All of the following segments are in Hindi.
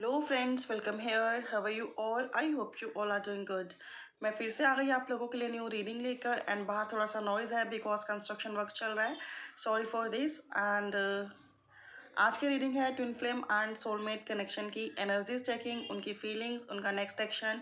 Hello friends, welcome here. How are you all? I hope you all are doing good. मैं फिर से आ गई आप लोगों के लिए न्यू रीडिंग लेकर। एंड बाहर थोड़ा सा नॉइज़ है बिकॉज कंस्ट्रक्शन वर्क चल रहा है। Sorry for this. एंड आज की रीडिंग है twin flame and soulmate connection की एनर्जीज चेकिंग, उनकी फीलिंग्स, उनका नेक्स्ट एक्शन,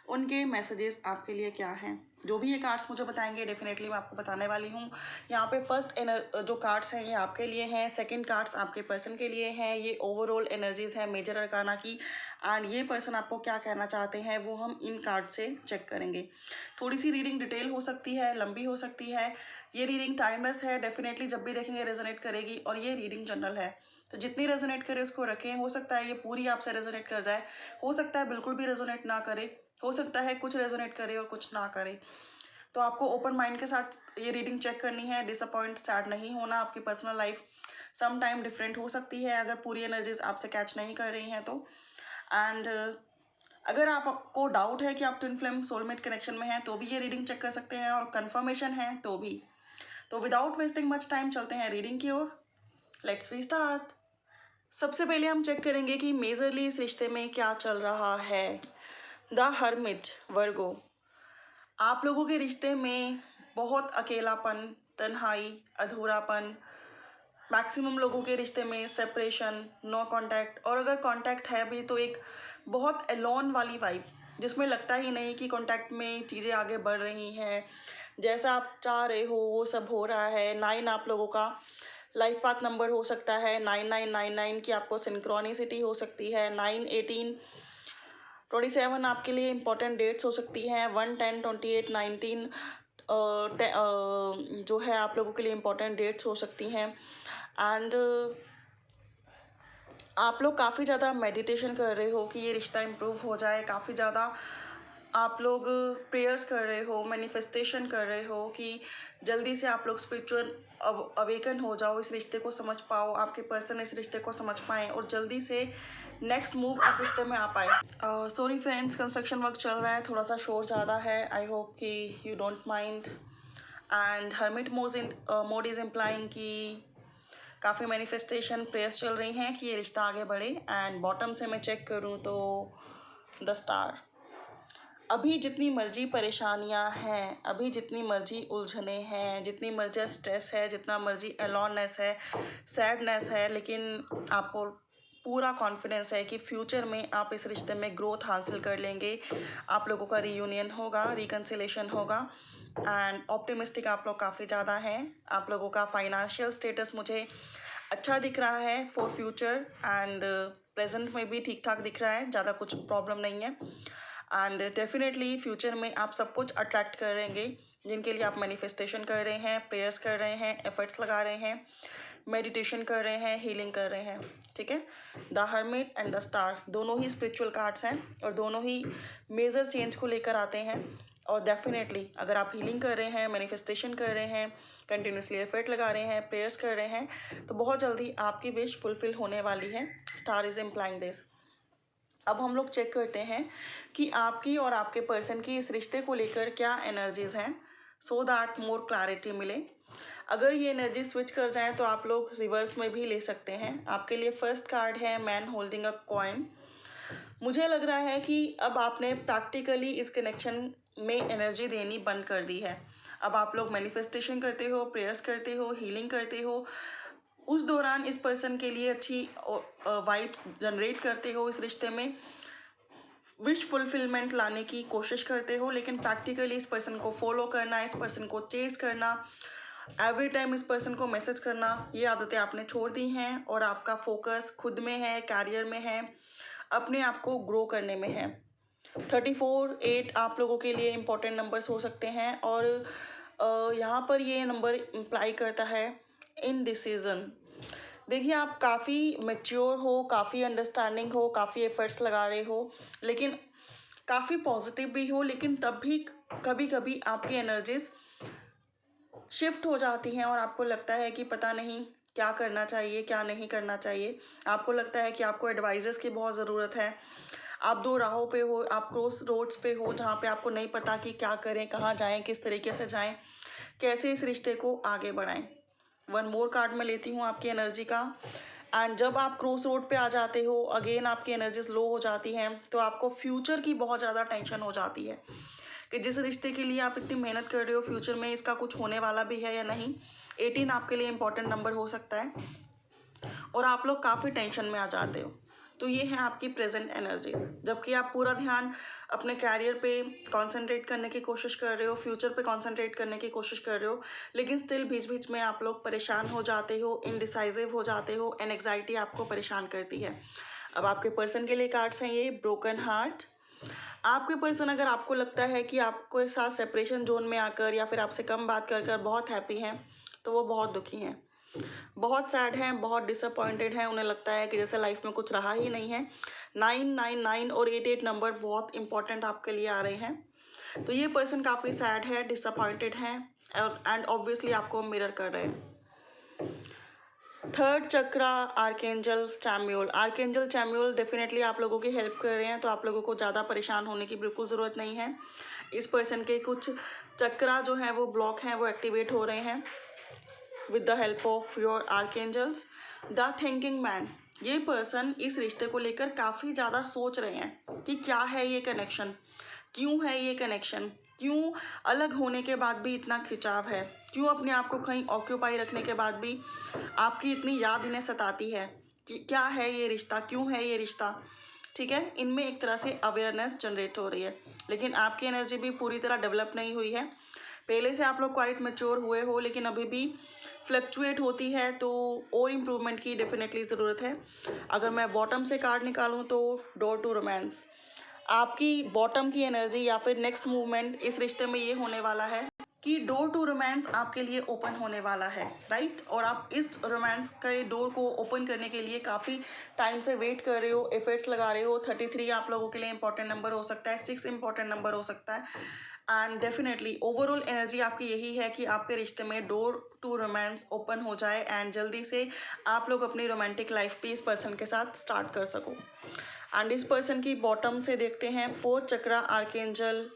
उनके मैसेजेस आपके लिए क्या हैं। जो भी ये कार्ड्स मुझे बताएंगे डेफिनेटली मैं आपको बताने वाली हूँ। यहाँ पे फर्स्ट जो कार्ड्स हैं ये आपके लिए हैं, सेकंड कार्ड्स आपके पर्सन के लिए हैं। ये ओवरऑल एनर्जीज है मेजर अरकाना की। एंड ये पर्सन आपको क्या कहना चाहते हैं वो हम इन कार्ड से चेक करेंगे। थोड़ी सी रीडिंग डिटेल हो सकती है, लंबी हो सकती है। ये रीडिंग टाइमलेस है, डेफिनेटली जब भी देखेंगे रेजोनेट करेगी। और ये रीडिंग जनरल है, तो जितनी रेजोनेट करे उसको रखें। हो सकता है ये पूरी आपसे रेजोनेट कर जाए, हो सकता है बिल्कुल भी रेजोनेट ना करे, हो सकता है कुछ रेजोनेट करे और कुछ ना करे। तो आपको ओपन माइंड के साथ ये रीडिंग चेक करनी है। डिसअपॉइंट सैड नहीं होना। आपकी personal life some time different हो सकती है अगर पूरी एनर्जीज आपसे कैच नहीं कर रही हैं तो। एंड अगर आपको डाउट है कि आप ट्विन फ्लेम सोलमेट कनेक्शन में हैं तो भी ये रीडिंग चेक कर सकते हैं, और कंफर्मेशन है तो भी। तो विदाउट वेस्टिंग मच टाइम चलते हैं रीडिंग की ओर। Let's we start. सबसे पहले हम चेक करेंगे कि मेजरली इस रिश्ते में क्या चल रहा है। द हर्मिट, वर्गो। आप लोगों के रिश्ते में बहुत अकेलापन, तन्हाई, अधूरापन। मैक्सिमम लोगों के रिश्ते में सेपरेशन, नो कांटेक्ट, और अगर कांटेक्ट है भी तो एक बहुत एलोन वाली वाइब, जिसमें लगता ही नहीं कि कांटेक्ट में चीज़ें आगे बढ़ रही हैं। जैसा आप चाह रहे हो वो सब हो रहा है। 9 आप लोगों का लाइफ पाथ नंबर हो सकता है। 9999 की आपको सिंक्रोनिसिटी हो सकती है। 9, 18, 27 आपके लिए इंपॉर्टेंट डेट्स हो सकती हैं। 1, 10, 28, 19 जो है आप लोगों के लिए इंपॉर्टेंट डेट्स हो सकती हैं। एंड आप लोग काफ़ी ज़्यादा मेडिटेशन कर रहे हो कि ये रिश्ता इम्प्रूव हो जाए। काफ़ी ज़्यादा आप लोग प्रेयर्स कर रहे हो, मैनिफेस्टेशन कर रहे हो कि जल्दी से आप लोग स्पिरिचुअल अवेकन हो जाओ, इस रिश्ते को समझ पाओ, आपके पर्सन इस रिश्ते को समझ पाएँ और जल्दी से नेक्स्ट मूव इस रिश्ते में आ पाए। सॉरी फ्रेंड्स, कंस्ट्रक्शन वर्क चल रहा है, थोड़ा सा शोर ज़्यादा है। आई होप कि you don't mind. And hermit mode is implying कि काफ़ी मैनिफेस्टेशन प्रेयर्स चल रही हैं कि ये रिश्ता आगे बढ़े। एंड बॉटम से मैं चेक करूँ तो द स्टार। अभी जितनी मर्जी परेशानियां हैं, अभी जितनी मर्जी उलझने हैं, जितनी मर्जी स्ट्रेस है, जितना मर्जी एलोननेस है, सैडनेस है, लेकिन आपको पूरा कॉन्फिडेंस है कि फ्यूचर में आप इस रिश्ते में ग्रोथ हासिल कर लेंगे। आप लोगों का रीयूनियन होगा, रिकन्सिलेशन होगा। एंड ऑप्टिमिस्टिक आप लोग काफ़ी ज़्यादा हैं। आप लोगों का फाइनेंशियल स्टेटस मुझे अच्छा दिख रहा है फॉर फ्यूचर। एंड प्रेजेंट में भी ठीक ठाक दिख रहा है, ज़्यादा कुछ प्रॉब्लम नहीं है। एंड डेफिनेटली फ्यूचर में आप सब कुछ अट्रैक्ट करेंगे जिनके लिए आप मैनिफेस्टेशन कर रहे हैं, प्रेयर्स कर रहे हैं, एफर्ट्स लगा रहे हैं, मेडिटेशन कर रहे हैं, हीलिंग कर रहे हैं। ठीक है। The hermit and the star दोनों ही स्पिरिचुअल कार्ड्स हैं और दोनों ही मेजर चेंज को लेकर आते हैं। और डेफिनेटली अगर आप हीलिंग कर रहे हैं, मैनिफेस्टेशन कर रहे हैं, कंटिन्यूसली एफर्ट लगा रहे हैं, प्रेयर्स कर रहे हैं, तो बहुत जल्दी आपकी विश फुलफिल होने वाली है। Star is implying this. अब हम लोग चेक करते हैं कि आपकी और आपके पर्सन की इस रिश्ते को लेकर क्या एनर्जीज हैं, सो दैट मोर क्लैरिटी मिले। अगर ये एनर्जी स्विच कर जाए तो आप लोग रिवर्स में भी ले सकते हैं। आपके लिए फर्स्ट कार्ड है मैन होल्डिंग अ कॉइन। मुझे लग रहा है कि अब आपने प्रैक्टिकली इस कनेक्शन में एनर्जी देनी बंद कर दी है। अब आप लोग मैनिफेस्टेशन करते हो, प्रेयर्स करते हो, हीलिंग करते हो, उस दौरान इस पर्सन के लिए अच्छी वाइब्स जनरेट करते हो, इस रिश्ते में विश फुलफिलमेंट लाने की कोशिश करते हो। लेकिन प्रैक्टिकली इस पर्सन को फॉलो करना, इस पर्सन को चेस करना, एवरी टाइम इस पर्सन को मैसेज करना, ये आदतें आपने छोड़ दी हैं और आपका फोकस खुद में है, कैरियर में है, अपने आप को ग्रो करने में है। 34, 8 आप लोगों के लिए इंपॉर्टेंट नंबर्स हो सकते हैं। और यहाँ पर ये नंबर इम्प्लाई करता है इनडिसीजन। देखिए, आप काफ़ी मैच्योर हो, काफ़ी अंडरस्टैंडिंग हो, काफ़ी एफर्ट्स लगा रहे हो, लेकिन काफ़ी पॉजिटिव भी हो, लेकिन तब भी कभी कभी आपकी एनर्जीज शिफ्ट हो जाती हैं और आपको लगता है कि पता नहीं क्या करना चाहिए, क्या नहीं करना चाहिए। आपको लगता है कि आपको एडवाइजेस की बहुत ज़रूरत है। आप दो राहों पे हो, आप क्रॉस रोड्स पे हो, जहाँ पे आपको नहीं पता कि क्या करें, कहाँ जाएं, किस तरीके से जाएं, कैसे इस रिश्ते को आगे बढ़ाएं। वन मोर कार्ड मैं लेती हूँ आपकी एनर्जी का। एंड जब आप क्रॉस रोड पे आ जाते हो, अगेन आपकी एनर्जीज लो हो जाती हैं, तो आपको फ्यूचर की बहुत ज़्यादा टेंशन हो जाती है कि जिस रिश्ते के लिए आप इतनी मेहनत कर रहे हो, फ्यूचर में इसका कुछ होने वाला भी है या नहीं। 18 आपके लिए इंपॉर्टेंट नंबर हो सकता है और आप लोग काफ़ी टेंशन में आ जाते हो। तो ये है आपकी प्रेजेंट एनर्जीज, जबकि आप पूरा ध्यान अपने कैरियर पे कंसंट्रेट करने की कोशिश कर रहे हो, फ्यूचर पे कंसंट्रेट करने की कोशिश कर रहे हो, लेकिन स्टिल बीच बीच में आप लोग परेशान हो जाते हो, इनडिसाइसिव हो जाते हो, एंड एंग्जाइटी आपको परेशान करती है। अब आपके पर्सन के लिए कार्ड्स हैं ये ब्रोकन हार्ट। आपके पर्सन, अगर आपको लगता है कि आपके साथ सेपरेशन जोन में आकर या फिर आपसे कम बात कर कर बहुत हैप्पी हैं, तो वो बहुत दुखी हैं, बहुत सैड हैं, बहुत डिसअपॉइंटेड हैं। उन्हें लगता है कि जैसे लाइफ में कुछ रहा ही नहीं है। 999 और 88 नंबर बहुत इंपॉर्टेंट आपके लिए आ रहे हैं। तो ये पर्सन काफ़ी सैड है, डिसअपॉइंटेड है एंड ऑब्वियसली आपको मिरर कर रहे हैं। थर्ड चक्रा आर्केंजल चैम्यूल। आर्केंजल चैम्यूल डेफिनेटली आप लोगों की हेल्प कर रहे हैं, तो आप लोगों को ज़्यादा परेशान होने की बिल्कुल ज़रूरत नहीं है। इस पर्सन के कुछ चक्रा जो हैं वो ब्लॉक हैं, वो एक्टिवेट हो रहे हैं with the help of your archangels. The thinking man, ये पर्सन इस रिश्ते को लेकर काफ़ी ज़्यादा सोच रहे हैं कि क्या है ये कनेक्शन, क्यों है ये कनेक्शन, क्यों अलग होने के बाद भी इतना खिंचाव है, क्यों अपने आप को कहीं ऑक्यूपाई रखने के बाद भी आपकी इतनी याद इन्हें सताती है, कि क्या है ये रिश्ता, क्यों है ये रिश्ता। ठीक है, इनमें एक तरह से अवेयरनेस जनरेट हो रही है, लेकिन आपकी एनर्जी भी पूरी तरह डेवलप नहीं हुई है। पहले से आप लोग क्वाइट मैच्योर हुए हो, लेकिन अभी भी फ्लक्चुएट होती है, तो और इम्प्रूवमेंट की डेफिनेटली ज़रूरत है। अगर मैं बॉटम से कार्ड निकालूं तो डोर टू रोमांस, आपकी बॉटम की एनर्जी या फिर नेक्स्ट मूवमेंट इस रिश्ते में ये होने वाला है कि डोर टू रोमांस आपके लिए ओपन होने वाला है, राइट। और आप इस रोमांस के डोर को ओपन करने के लिए काफ़ी टाइम से वेट कर रहे हो, एफर्ट्स लगा रहे हो। 33 आप लोगों के लिए इंपॉर्टेंट नंबर हो सकता है, 6 इंपॉर्टेंट नंबर हो सकता है, एंड डेफिनेटली ओवरऑल एनर्जी आपकी यही है कि आपके रिश्ते में डोर टू रोमांस ओपन हो जाए एंड जल्दी से आप लोग अपनी रोमांटिक लाइफ भी इस पर्सन के साथ स्टार्ट कर सको। एंड इस पर्सन की बॉटम से देखते हैं फोर्थ चक्रा आर्केंजल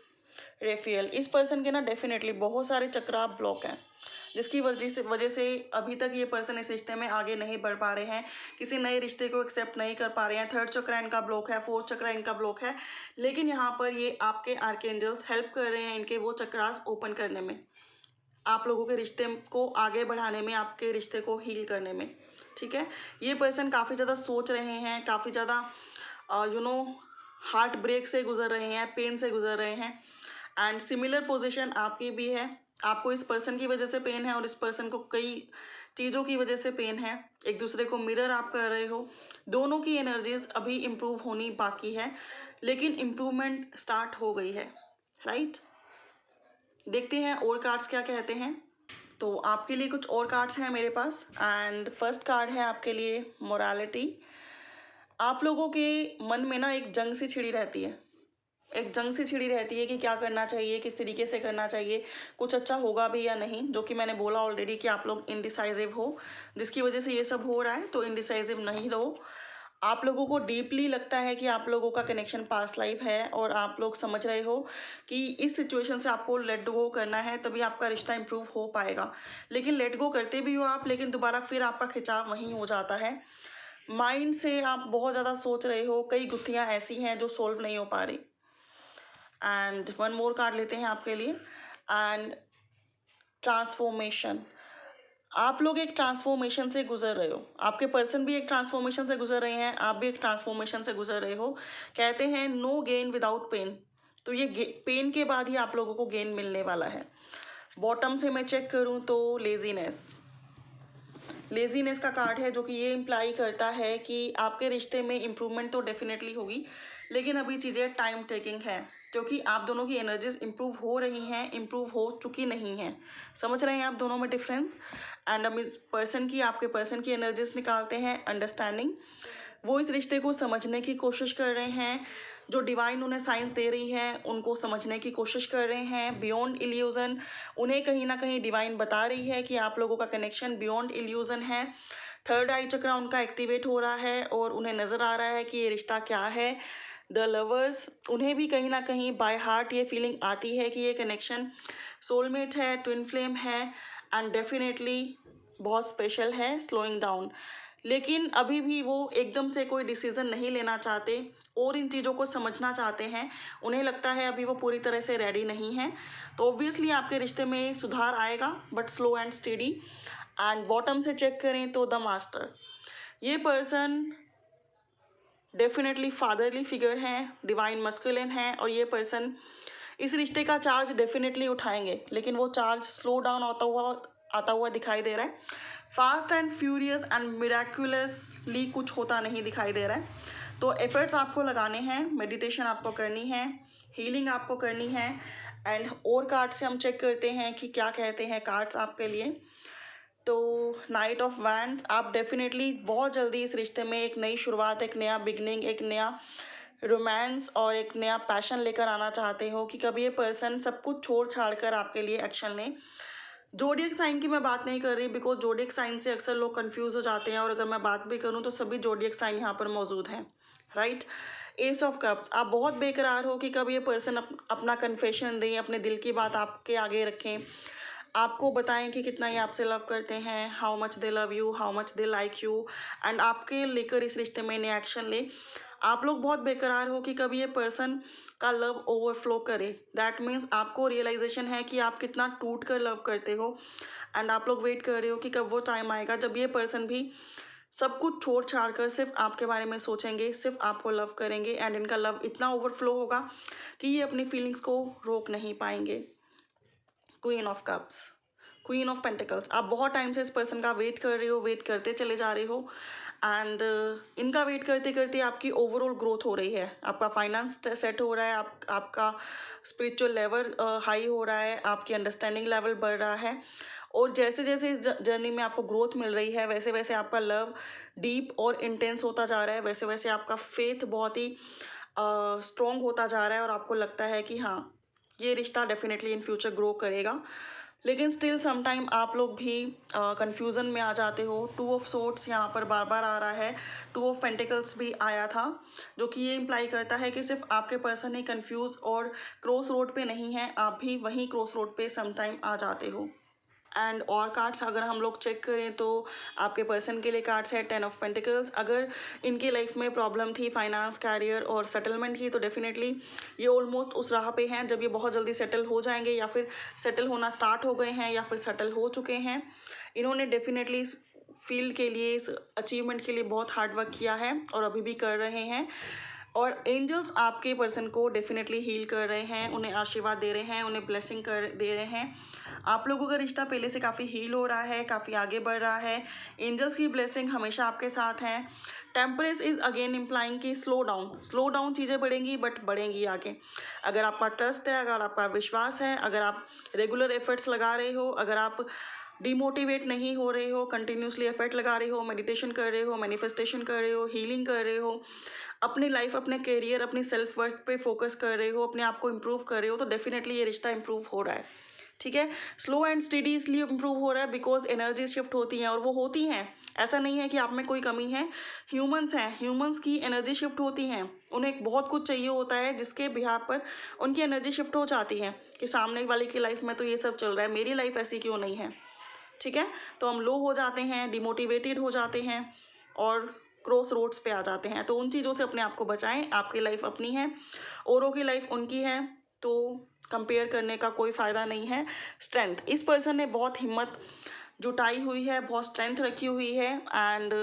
रेफियल। इस पर्सन के ना डेफिनेटली बहुत सारे चक्रा ब्लॉक हैं, जिसकी वजह से अभी तक ये पर्सन इस रिश्ते में आगे नहीं बढ़ पा रहे हैं, किसी नए रिश्ते को एक्सेप्ट नहीं कर पा रहे हैं। थर्ड चक्रा इनका ब्लॉक है, फोर्थ चक्रा इनका ब्लॉक है, लेकिन यहाँ पर ये आपके आर्केंजल्स हेल्प कर रहे हैं इनके वो चक्रास ओपन करने में, आप लोगों के रिश्ते को आगे बढ़ाने में, आपके रिश्ते को हील करने में। ठीक है, ये पर्सन काफ़ी ज़्यादा सोच रहे हैं, काफ़ी ज़्यादा हार्ट ब्रेक से गुजर रहे हैं, पेन से गुजर रहे हैं, एंड सिमिलर पोजीशन आपकी भी है। आपको इस पर्सन की वजह से पेन है और इस पर्सन को कई चीज़ों की वजह से पेन है, एक दूसरे को मिरर आप कर रहे हो। दोनों की एनर्जीज अभी इम्प्रूव होनी बाकी है, लेकिन इम्प्रूवमेंट स्टार्ट हो गई है, राइट। देखते हैं और कार्ड्स क्या कहते हैं। तो आपके लिए कुछ और कार्ड्स हैं मेरे पास, एंड फर्स्ट कार्ड है आपके लिए मोरालिटी। आप लोगों के मन में ना एक जंग सी छिड़ी रहती है, एक जंग सी छिड़ी रहती है कि क्या करना चाहिए, किस तरीके से करना चाहिए, कुछ अच्छा होगा भी या नहीं। जो कि मैंने बोला ऑलरेडी कि आप लोग इनडिसाइसिव हो, जिसकी वजह से ये सब हो रहा है, तो इनडिसाइसिव नहीं रहो। आप लोगों को डीपली लगता है कि आप लोगों का कनेक्शन पास्ट लाइफ है और आप लोग समझ रहे हो कि इस सिचुएशन से आपको लेट गो करना है, तभी आपका रिश्ता इंप्रूव हो पाएगा। लेकिन लेट गो करते भी हो आप, लेकिन दोबारा फिर आपका खिंचाव वहीं हो जाता है। माइंड से आप बहुत ज़्यादा सोच रहे हो, कई गुत्थियाँ ऐसी हैं जो सोल्व नहीं हो पा रही। एंड वन मोर कार्ड लेते हैं आपके लिए, एंड ट्रांसफॉर्मेशन। आप लोग एक ट्रांसफॉर्मेशन से गुजर रहे हो, आपके पर्सन भी एक ट्रांसफॉर्मेशन से गुजर रहे हैं, आप भी एक ट्रांसफॉर्मेशन से गुजर रहे हो। कहते हैं नो गेन विदाउट पेन, तो ये पेन के बाद ही आप लोगों को गेन मिलने वाला है। बॉटम से मैं चेक करूं तो लेजीनेस का कार्ड है, जो कि ये इम्प्लाई करता है कि आपके रिश्ते में इम्प्रूवमेंट तो डेफिनेटली होगी, लेकिन अभी चीज़ें टाइम टेकिंग है, क्योंकि आप दोनों की एनर्जीज इम्प्रूव हो रही हैं, इम्प्रूव हो चुकी नहीं हैं। समझ रहे हैं आप दोनों में डिफरेंस। एंड हम इस पर्सन की, आपके पर्सन की एनर्जीज निकालते हैं अंडरस्टैंडिंग। वो इस रिश्ते को समझने की कोशिश कर रहे हैं, जो डिवाइन उन्हें साइंस दे रही है उनको समझने की कोशिश कर रहे हैं बियॉन्ड इल्यूजन। उन्हें कहीं ना कहीं डिवाइन बता रही है कि आप लोगों का कनेक्शन बियॉन्ड इल्यूजन है। थर्ड आई चक्रा उनका एक्टिवेट हो रहा है और उन्हें नज़र आ रहा है कि ये रिश्ता क्या है। द लवर्स, उन्हें भी कहीं ना कहीं बाय हार्ट ये फीलिंग आती है कि ये कनेक्शन सोलमेट है, ट्विन फ्लेम है, एंड डेफिनेटली बहुत स्पेशल है। स्लोइंग डाउन, लेकिन अभी भी वो एकदम से कोई डिसीज़न नहीं लेना चाहते और इन चीज़ों को समझना चाहते हैं। उन्हें लगता है अभी वो पूरी तरह से रेडी नहीं हैं। तो ऑब्वियसली आपके रिश्ते में सुधार आएगा, but slow and steady. And bottom से चेक करें तो द मास्टर, ये पर्सन डेफिनेटली फादरली फिगर हैं, डिवाइन मस्कुलिन हैं, और ये पर्सन इस रिश्ते का चार्ज डेफिनेटली उठाएंगे, लेकिन वो चार्ज स्लो डाउन आता हुआ दिखाई दे रहा है। फास्ट एंड फ्यूरियस एंड मिराक्युलसली कुछ होता नहीं दिखाई दे रहा है। तो एफर्ट्स आपको लगाने हैं, मेडिटेशन आपको करनी है, हीलिंग आपको करनी है। एंड और कार्ड से हम चेक करते हैं कि क्या कहते हैं कार्ड्स आपके लिए। तो नाइट ऑफ वैंड्स, आप डेफिनेटली बहुत जल्दी इस रिश्ते में एक नई शुरुआत, एक नया बिगनिंग, एक नया रोमांस और एक नया पैशन लेकर आना चाहते हो कि कभी ये पर्सन सब कुछ छोड़ छाड़ कर आपके लिए एक्शन लें। जोडियक साइन की मैं बात नहीं कर रही, बिकॉज जोडियक साइन से अक्सर लोग कंफ्यूज हो जाते हैं, और अगर मैं बात भी करूं तो सभी जोडियक साइन यहाँ पर मौजूद हैं, राइट। एस ऑफ कप्स, आप बहुत बेकरार हो कि कब ये पर्सन अपना कन्फेशन दें, अपने दिल की बात आपके आगे रखें, आपको बताएं कि कितना ये आपसे लव करते हैं, how much they love you, how much they like you, and आपके लेकर इस रिश्ते में इन्हें एक्शन ले। आप लोग बहुत बेकरार हो कि कभी ये पर्सन का लव ओवरफ्लो करे। दैट मीन्स आपको रियलाइजेशन है कि आप कितना टूट कर लव करते हो, एंड आप लोग वेट कर रहे हो कि कब वो टाइम आएगा जब ये पर्सन भी सब कुछ छोड़ छाड़ कर सिर्फ आपके बारे में सोचेंगे, सिर्फ आपको लव करेंगे, एंड इनका लव इतना ओवरफ्लो होगा कि ये अपनी फीलिंग्स को रोक नहीं पाएंगे। Queen of cups, queen of pentacles, आप बहुत टाइम से इस पर्सन का वेट कर रहे हो, वेट करते चले जा रहे हो, एंड इनका वेट करते करते आपकी ओवरऑल ग्रोथ हो रही है। आपका फाइनेंस सेट हो रहा है, आपका स्पिरिचुअल लेवल हाई हो रहा है, आपकी अंडरस्टैंडिंग लेवल बढ़ रहा है, और जैसे जैसे इस जर्नी में आपको ग्रोथ मिल रही है, वैसे वैसे आपका लव डीप और इंटेंस होता जा रहा है, वैसे वैसे आपका फेथ बहुत ही स्ट्रॉन्ग होता जा रहा है, और आपको लगता है कि हाँ, ये रिश्ता डेफिनेटली इन फ्यूचर ग्रो करेगा। लेकिन स्टिल समटाइम आप लोग भी कंफ्यूजन में आ जाते हो। टू ऑफ सोर्ड्स यहाँ पर बार बार आ रहा है, टू ऑफ पेंटिकल्स भी आया था, जो कि ये इम्प्लाई करता है कि सिर्फ आपके पर्सन ही कंफ्यूज और क्रॉस रोड पे नहीं है, आप भी वहीं क्रॉस रोड पे समटाइम आ जाते हो। एंड और कार्ड्स अगर हम लोग चेक करें तो आपके पर्सन के लिए कार्ड्स है 10 ऑफ पेंटिकल्स। अगर इनके लाइफ में प्रॉब्लम थी फाइनेंस, कैरियर और सेटलमेंट की, तो डेफिनेटली ये ऑलमोस्ट उस राह पे हैं जब ये बहुत जल्दी सेटल हो जाएंगे, या फिर सेटल होना स्टार्ट हो गए हैं, या फिर सेटल हो चुके हैं। इन्होंने डेफिनेटली इस फील्ड के लिए, इस अचीवमेंट के लिए बहुत हार्ड वर्क किया है और अभी भी कर रहे हैं। और एंजल्स आपके पर्सन को डेफिनेटली हील कर रहे हैं, उन्हें आशीर्वाद दे रहे हैं, उन्हें ब्लेसिंग कर दे रहे हैं। आप लोगों का रिश्ता पहले से काफ़ी हील हो रहा है, काफ़ी आगे बढ़ रहा है। एंजल्स की ब्लेसिंग हमेशा आपके साथ है। टेम्परेंस इज़ अगेन इम्प्लाइंग कि स्लो डाउन चीज़ें बढ़ेंगी, बट बढ़ेंगी आगे। अगर आपका ट्रस्ट है, अगर आपका विश्वास है, अगर आप रेगुलर एफर्ट्स लगा रहे हो, अगर आप डिमोटिवेट नहीं हो रहे हो, कंटिन्यूसली एफर्ट लगा रहे हो, मेडिटेशन कर रहे हो, मैनिफेस्टेशन कर रहे हो, हीलिंग कर रहे हो, अपनी लाइफ, अपने करियर, अपनी सेल्फ वर्थ पे फोकस कर रहे हो, अपने आप को इम्प्रूव कर रहे हो, तो डेफिनेटली ये रिश्ता इम्प्रूव हो रहा है। ठीक है, स्लो एंड स्टडी इसलिए इम्प्रूव हो रहा है बिकॉज एनर्जी शिफ्ट होती हैं, और वो होती हैं, ऐसा नहीं है कि आप में कोई कमी है। ह्यूमंस हैं, ह्यूमंस की एनर्जी शिफ्ट होती हैं, उन्हें बहुत कुछ चाहिए होता है जिसके बिहार पर उनकी एनर्जी शिफ्ट हो जाती है कि सामने वाले की लाइफ में तो ये सब चल रहा है, मेरी लाइफ ऐसी क्यों नहीं है। ठीक है, तो हम लो हो जाते हैं, डिमोटिवेटेड हो जाते हैं और क्रॉस रोड्स पे आ जाते हैं। तो उन चीज़ों से अपने आप को बचाएं। आपकी लाइफ अपनी है, औरों की लाइफ उनकी है, तो कंपेयर करने का कोई फ़ायदा नहीं है। स्ट्रेंथ, इस पर्सन ने बहुत हिम्मत जुटाई हुई है, बहुत स्ट्रेंथ रखी हुई है, एंड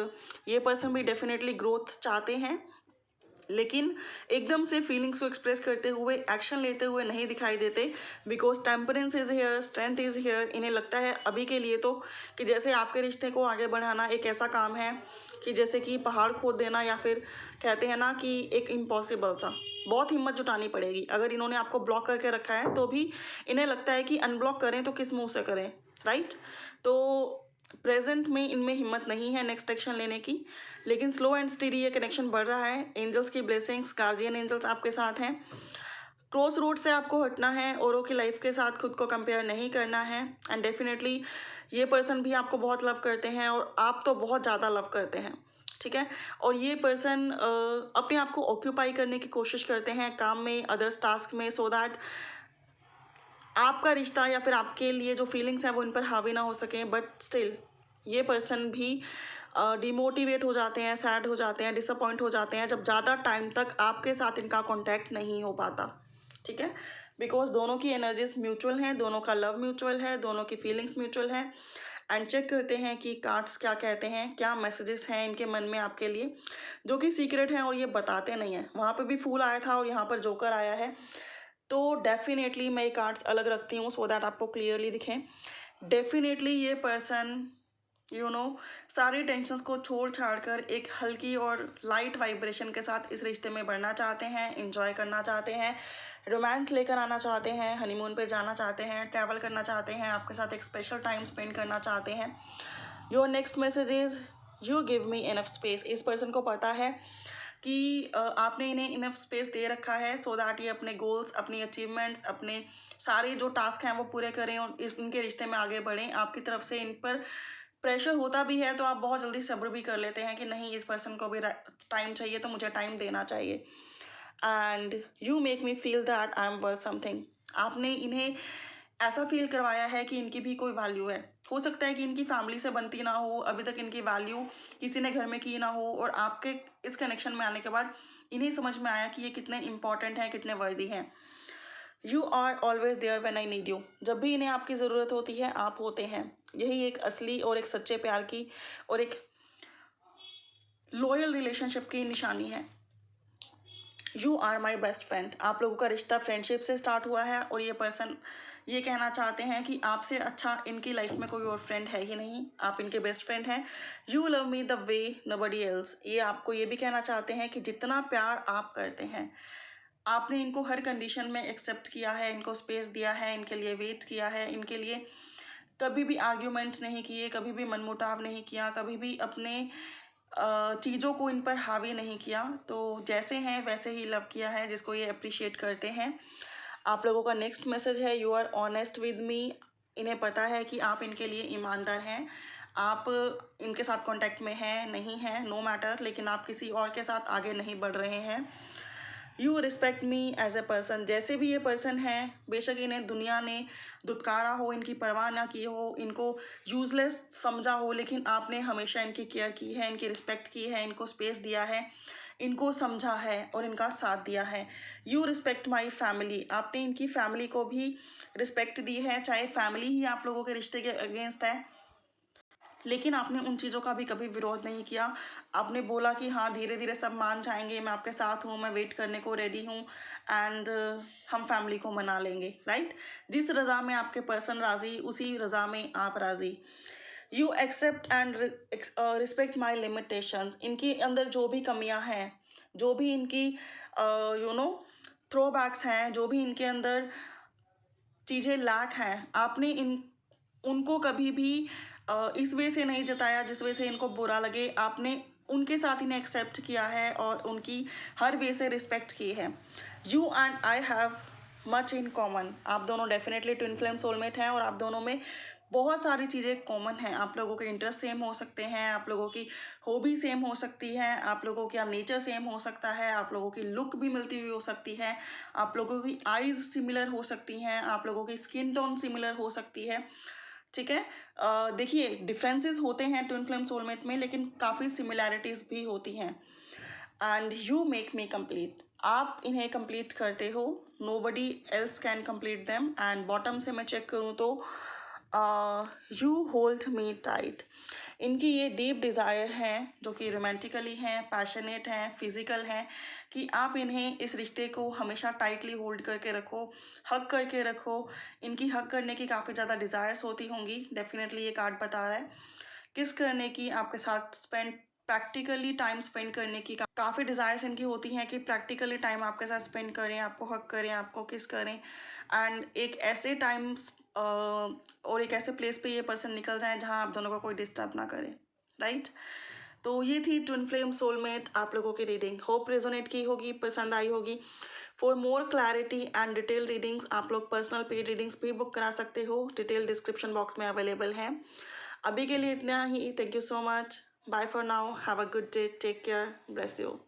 ये पर्सन भी डेफिनेटली ग्रोथ चाहते हैं, लेकिन एकदम से फीलिंग्स को एक्सप्रेस करते हुए, एक्शन लेते हुए नहीं दिखाई देते, because temperance is here, strength is here. इन्हें लगता है अभी के लिए तो कि जैसे आपके रिश्ते को आगे बढ़ाना एक ऐसा काम है कि जैसे कि पहाड़ खोद देना, या फिर कहते हैं ना कि एक इम्पॉसिबल सा, बहुत हिम्मत जुटानी पड़ेगी। अगर इन्होंने आपको ब्लॉक करके रखा है तो भी इन्हें लगता है कि अनब्लॉक करें तो किस मुँह से करें, राइट। तो प्रेजेंट में इनमें हिम्मत नहीं है नेक्स्ट एक्शन लेने की, लेकिन स्लो एंड स्टडी ये कनेक्शन बढ़ रहा है। एंजल्स की ब्लेसिंग्स, गार्जियन एंजल्स आपके साथ हैं। क्रॉस रोड से आपको हटना है, औरों की लाइफ के साथ खुद को कंपेयर नहीं करना है, एंड डेफिनेटली ये पर्सन भी आपको बहुत लव करते हैं और आप तो बहुत ज़्यादा लव करते हैं। ठीक है, और ये पर्सन अपने आप को ऑक्यूपाई करने की कोशिश करते हैं काम में, अदर्स टास्क में, सो दैट आपका रिश्ता या फिर आपके लिए जो फीलिंग्स हैं वो इन पर हावी ना हो सकें। बट स्टिल ये पर्सन भी डिमोटिवेट हो जाते हैं, सैड हो जाते हैं, डिसअपॉइंट हो जाते हैं जब ज़्यादा टाइम तक आपके साथ इनका कॉन्टैक्ट नहीं हो पाता, ठीक है। बिकॉज दोनों की एनर्जीज म्यूचुअल हैं, दोनों का लव म्यूचुअल है, दोनों की फीलिंग्स म्यूचुअल है। एंड चेक करते हैं कि कार्ड्स क्या कहते हैं, क्या मैसेजेस हैं इनके मन में आपके लिए, जो कि सीक्रेट हैं और ये बताते नहीं हैं। वहाँ पे भी फूल आया था और यहाँ पर जोकर आया है, तो डेफिनेटली मैं ये कार्ड्स अलग रखती हूँ सो दैट आपको क्लियरली दिखें। डेफिनेटली ये पर्सन सारी टेंशन्स को छोड़ छाड़ कर एक हल्की और लाइट वाइब्रेशन के साथ इस रिश्ते में बढ़ना चाहते हैं, एंजॉय करना चाहते हैं, रोमांस लेकर आना चाहते हैं, हनीमून पे जाना चाहते हैं, ट्रैवल करना चाहते हैं, आपके साथ एक स्पेशल टाइम स्पेंड करना चाहते हैं। Your next message is you give me enough space. इस पर्सन को पता है कि आपने इन्हें इनफ स्पेस दे रखा है सो दैट ये अपने गोल्स, अपनी अचीवमेंट्स, अपने सारे जो टास्क हैं वो पूरे करें और इनके रिश्ते में आगे बढ़ें। आपकी तरफ से इन पर प्रेशर होता भी है तो आप बहुत जल्दी सब्र भी कर लेते हैं कि नहीं, इस पर्सन को भी टाइम चाहिए तो मुझे टाइम देना चाहिए। And you make me feel that I am worth something. आपने इन्हें ऐसा फील करवाया है कि इनकी भी कोई वैल्यू है। हो सकता है कि इनकी फैमिली से बनती ना हो, अभी तक इनकी वैल्यू किसी ने घर में की ना हो, और आपके इस कनेक्शन में आने के बाद इन्हें समझ में आया कि ये कितने इंपॉर्टेंट हैं, कितने वर्दी हैं। You are always there when I need you. जब भी इन्हें आपकी ज़रूरत होती है आप होते हैं। यही एक असली और एक सच्चे प्यार की और एक लॉयल रिलेशनशिप की निशानी है। You are my best friend. आप लोगों का रिश्ता फ्रेंडशिप से स्टार्ट हुआ है और ये पर्सन ये कहना चाहते हैं कि आपसे अच्छा इनकी लाइफ में कोई और फ्रेंड है ही नहीं, आप इनके बेस्ट फ्रेंड हैं। You love me the way nobody else. ये आपको ये भी कहना चाहते हैं कि जितना प्यार आप करते हैं, आपने इनको हर कंडीशन में एक्सेप्ट किया है, इनको स्पेस दिया है, इनके लिए वेट किया है, इनके लिए कभी भी आर्ग्यूमेंट्स नहीं किए, कभी भी मनमुटाव नहीं किया, कभी भी अपने चीज़ों को इन पर हावी नहीं किया। तो जैसे हैं वैसे ही लव किया है, जिसको ये अप्रिशिएट करते हैं। आप लोगों का नेक्स्ट मैसेज है you are honest with me. इन्हें पता है कि आप इनके लिए ईमानदार हैं। आप इनके साथ कांटेक्ट में हैं नहीं हैं नो मैटर, लेकिन आप किसी और के साथ आगे नहीं बढ़ रहे हैं। You respect me as a person. जैसे भी ये पर्सन है, बेशक इन्हें दुनिया ने दुत्कारा हो, इनकी परवाह ना की हो, इनको यूजलेस समझा हो, लेकिन आपने हमेशा इनकी केयर की है, इनकी रिस्पेक्ट की है, इनको स्पेस दिया है, इनको समझा है और इनका साथ दिया है। You respect my family. आपने इनकी फैमिली को भी रिस्पेक्ट दी है, चाहे फैमिली ही आप लोगों के रिश्ते के अगेंस्ट है, लेकिन आपने उन चीज़ों का भी कभी विरोध नहीं किया। आपने बोला कि हाँ धीरे धीरे सब मान जाएंगे, मैं आपके साथ हूँ, मैं वेट करने को रेडी हूँ, एंड हम फैमिली को मना लेंगे, राइट। जिस रज़ा में आपके पर्सन राज़ी, उसी रज़ा में आप राज़ी। You accept and respect my limitations. इनके अंदर जो भी कमियां हैं, जो भी इनकी थ्रोबैक्स हैं, जो भी इनके अंदर चीज़ें लैक हैं, आपने उनको कभी भी इस वे से नहीं जताया जिस वे से इनको बुरा लगे। आपने उनके साथ इन्हें एक्सेप्ट किया है और उनकी हर वे से रिस्पेक्ट की है। You and I have much in common. आप दोनों डेफिनेटली ट्विन फ्लेम सोलमेट हैं और आप दोनों में बहुत सारी चीज़ें कॉमन हैं। आप लोगों के इंटरेस्ट सेम हो सकते हैं, आप लोगों की हॉबी सेम हो सकती है, आप लोगों का नेचर सेम हो सकता है, आप लोगों की लुक भी मिलती हुई हो सकती है, आप लोगों की आइज़ सिमिलर हो सकती हैं, आप लोगों की स्किन टोन सिमिलर हो सकती है, ठीक है। देखिए डिफरेंसेस होते हैं ट्विन फ्लेम सोलमेट में, लेकिन काफ़ी सिमिलैरिटीज़ भी होती हैं। And you make me complete. आप इन्हें कंप्लीट करते हो, nobody else can complete them. And bottom से मैं चेक करूँ तो यू होल्ड मी टाइट। इनकी ये डीप डिज़ायर हैं, जो कि रोमांटिकली हैं, पैशनेट हैं, फिज़िकल हैं, कि आप इन्हें इस रिश्ते को हमेशा टाइटली होल्ड करके रखो, हग करके रखो। इनकी हग करने की काफ़ी ज़्यादा डिज़ायर्स होती होंगी, डेफिनेटली ये कार्ड बता रहा है। किस करने की, आपके साथ प्रैक्टिकली टाइम स्पेंड करने की काफ़ी डिज़ायर्स इनकी होती हैं कि प्रैक्टिकली टाइम आपके साथ स्पेंड करें, आपको हक करें, आपको किस करें, एंड एक ऐसे टाइम और एक ऐसे प्लेस पे ये पर्सन निकल जाए जहाँ आप दोनों को कोई डिस्टर्ब ना करे, राइट। तो ये थी ट्विन फ्लेम सोलमेट आप लोगों की रीडिंग। होप रेजोनेट की होगी, पसंद आई होगी। For more clarity and detail readings आप लोग पर्सनल पेड रीडिंग्स भी बुक करा सकते हो, डिटेल डिस्क्रिप्शन बॉक्स में अवेलेबल है। अभी के लिए इतना ही। Thank you so much. Bye for now. Have a good day. Take care. Bless you.